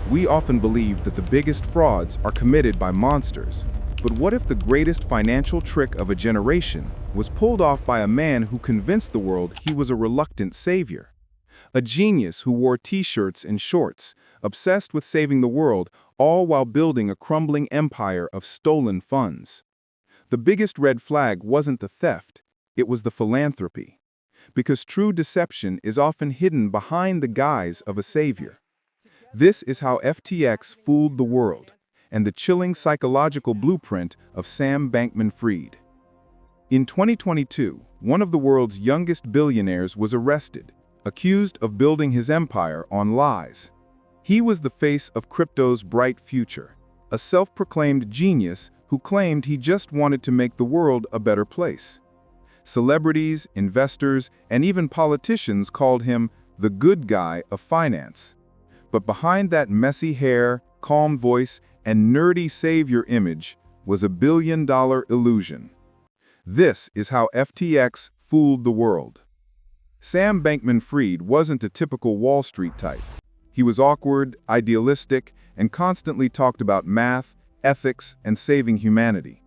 We often believe that the biggest frauds are committed by monsters. But what if the greatest financial trick of a generation was pulled off by a man who convinced the world he was a reluctant savior? A genius who wore t-shirts and shorts, obsessed with saving the world, all while building a crumbling empire of stolen funds. The biggest red flag wasn't the theft, it was the philanthropy. Because true deception is often hidden behind the guise of a savior. This is how FTX fooled the world, and the chilling psychological blueprint of Sam Bankman-Fried. In 2022, one of the world's youngest billionaires was arrested, accused of building his empire on lies. He was the face of crypto's bright future, a self-proclaimed genius who claimed he just wanted to make the world a better place. Celebrities, investors, and even politicians called him the good guy of finance. But behind that messy hair, calm voice, and nerdy savior image was a billion-dollar illusion. This is how FTX fooled the world. Sam Bankman-Fried wasn't a typical Wall Street type. He was awkward, idealistic, and constantly talked about math, ethics, and saving humanity.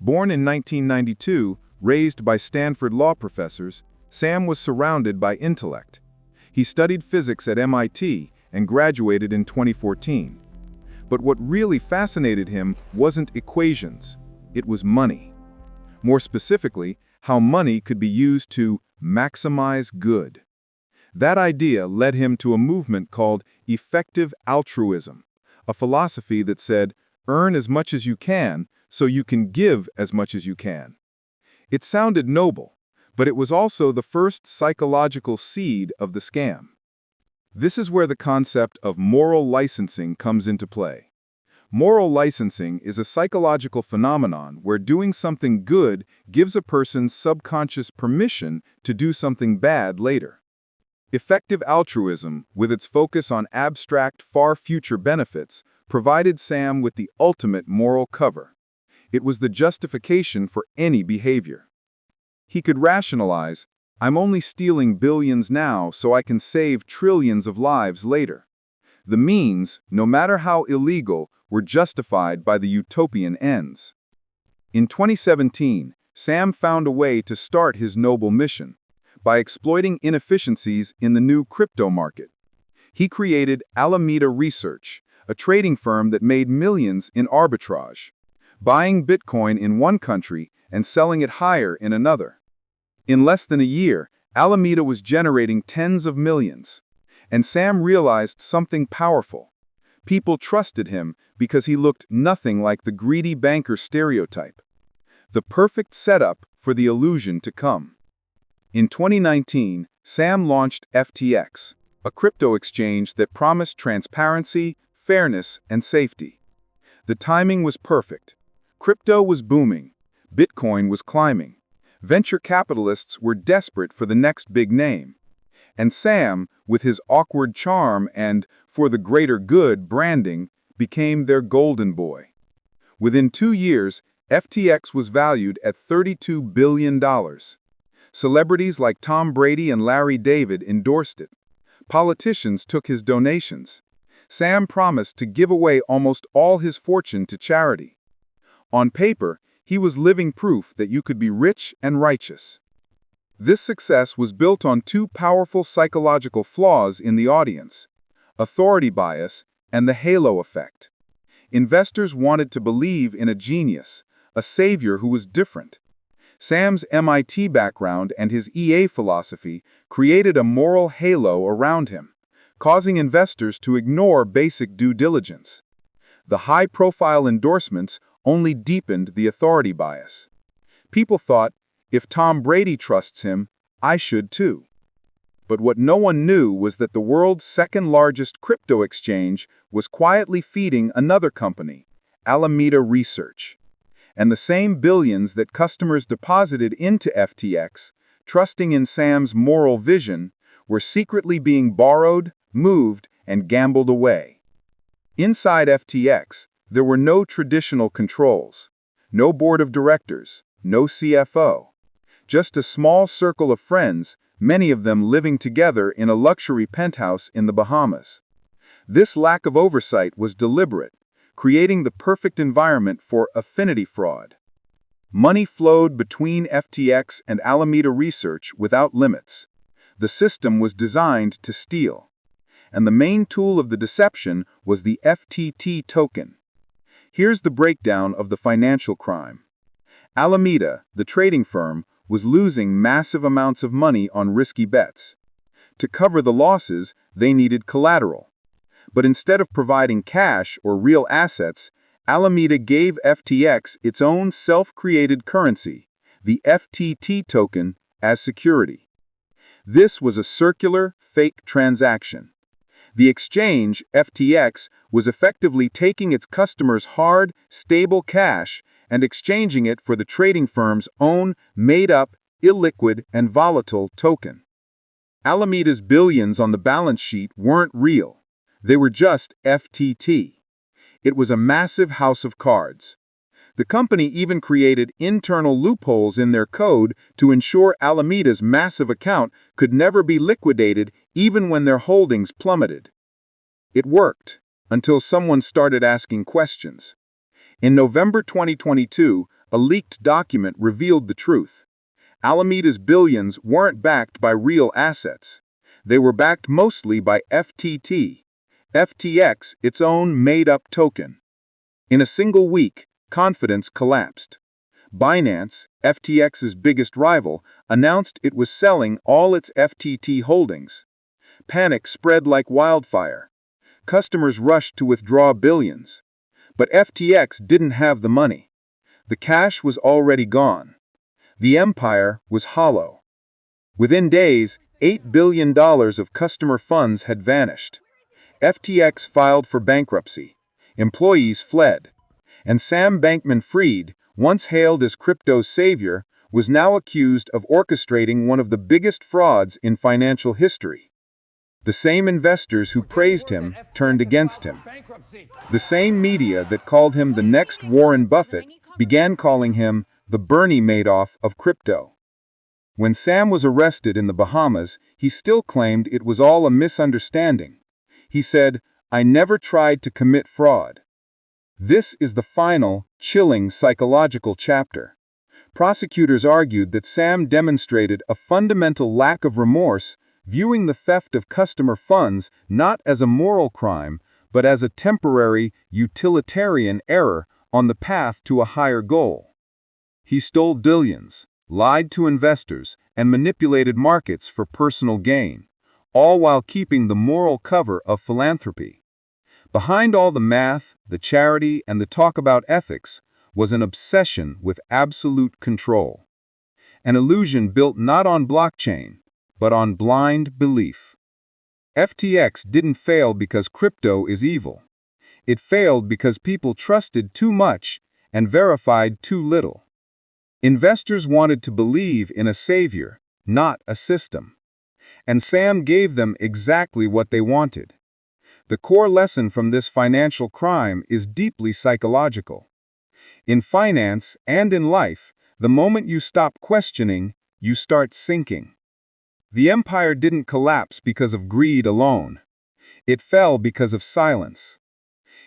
Born in 1992, raised by Stanford law professors, Sam was surrounded by intellect. He studied physics at MIT and graduated in 2014. But what really fascinated him wasn't equations, it was money. More specifically, how money could be used to maximize good. That idea led him to a movement called effective altruism, a philosophy that said, earn as much as you can so you can give as much as you can. It sounded noble, but it was also the first psychological seed of the scam. This is where the concept of moral licensing comes into play. Moral licensing is a psychological phenomenon where doing something good gives a person subconscious permission to do something bad later. Effective altruism, with its focus on abstract, far-future benefits, provided Sam with the ultimate moral cover. It was the justification for any behavior. He could rationalize, I'm only stealing billions now so I can save trillions of lives later. The means, no matter how illegal, were justified by the utopian ends. In 2017, Sam found a way to start his noble mission by exploiting inefficiencies in the new crypto market. He created Alameda Research, a trading firm that made millions in arbitrage, buying Bitcoin in one country and selling it higher in another. In less than a year, Alameda was generating tens of millions. And Sam realized something powerful. People trusted him because he looked nothing like the greedy banker stereotype. The perfect setup for the illusion to come. In 2019, Sam launched FTX, a crypto exchange that promised transparency, fairness, and safety. The timing was perfect. Crypto was booming. Bitcoin was climbing. Venture capitalists were desperate for the next big name. And Sam, with his awkward charm and for the greater good branding, became their golden boy. Within 2 years, FTX was valued at $32 billion. Celebrities like Tom Brady and Larry David endorsed it. Politicians took his donations. Sam promised to give away almost all his fortune to charity. On paper, he was living proof that you could be rich and righteous. This success was built on 2 powerful psychological flaws in the audience: authority bias and the halo effect. Investors wanted to believe in a genius, a savior who was different. Sam's MIT background and his EA philosophy created a moral halo around him, causing investors to ignore basic due diligence. The high-profile endorsements only deepened the authority bias. People thought, if Tom Brady trusts him, I should too. But what no one knew was that the world's second-largest crypto exchange was quietly feeding another company, Alameda Research. And the same billions that customers deposited into FTX, trusting in Sam's moral vision, were secretly being borrowed, moved, and gambled away. Inside FTX, there were no traditional controls, no board of directors, no CFO. Just a small circle of friends, many of them living together in a luxury penthouse in the Bahamas. This lack of oversight was deliberate, creating the perfect environment for affinity fraud. Money flowed between FTX and Alameda Research without limits. The system was designed to steal. And the main tool of the deception was the FTT token. Here's the breakdown of the financial crime. Alameda, the trading firm, was losing massive amounts of money on risky bets. To cover the losses, they needed collateral. But instead of providing cash or real assets, Alameda gave FTX its own self-created currency, the FTT token, as security. This was a circular, fake transaction. The exchange, FTX, was effectively taking its customers' hard, stable cash and exchanging it for the trading firm's own made-up, illiquid, and volatile token. Alameda's billions on the balance sheet weren't real. They were just FTT. It was a massive house of cards. The company even created internal loopholes in their code to ensure Alameda's massive account could never be liquidated even when their holdings plummeted. It worked, until someone started asking questions. In November 2022, a leaked document revealed the truth. Alameda's billions weren't backed by real assets. They were backed mostly by FTT, FTX, its own made-up token. In a single week, confidence collapsed. Binance, FTX's biggest rival, announced it was selling all its FTT holdings. Panic spread like wildfire. Customers rushed to withdraw billions. But FTX didn't have the money. The cash was already gone. The empire was hollow. Within days, $8 billion of customer funds had vanished. FTX filed for bankruptcy. Employees fled. And Sam Bankman-Fried, once hailed as crypto's savior, was now accused of orchestrating one of the biggest frauds in financial history. The same investors who praised him turned against him. The same media that called him the next Warren Buffett began calling him the Bernie Madoff of crypto. When Sam was arrested in the Bahamas, he still claimed it was all a misunderstanding. He said, "I never tried to commit fraud." This is the final, chilling psychological chapter. Prosecutors argued that Sam demonstrated a fundamental lack of remorse, viewing the theft of customer funds not as a moral crime, but as a temporary, utilitarian error on the path to a higher goal. He stole billions, lied to investors, and manipulated markets for personal gain, all while keeping the moral cover of philanthropy. Behind all the math, the charity, and the talk about ethics was an obsession with absolute control. An illusion built not on blockchain, but on blind belief. FTX didn't fail because crypto is evil. It failed because people trusted too much and verified too little. Investors wanted to believe in a savior, not a system. And Sam gave them exactly what they wanted. The core lesson from this financial crime is deeply psychological. In finance and in life, the moment you stop questioning, you start sinking. The empire didn't collapse because of greed alone. It fell because of silence.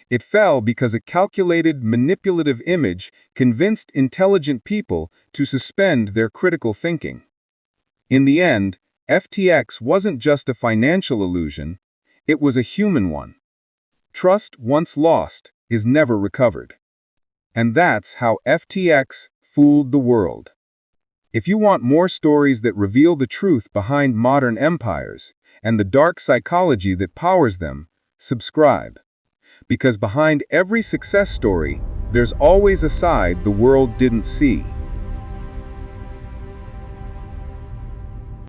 It fell because a calculated, manipulative image convinced intelligent people to suspend their critical thinking. In the end, FTX wasn't just a financial illusion, it was a human one. Trust once lost is never recovered. And that's how FTX fooled the world. If you want more stories that reveal the truth behind modern empires and the dark psychology that powers them, subscribe. Because behind every success story, there's always a side the world didn't see.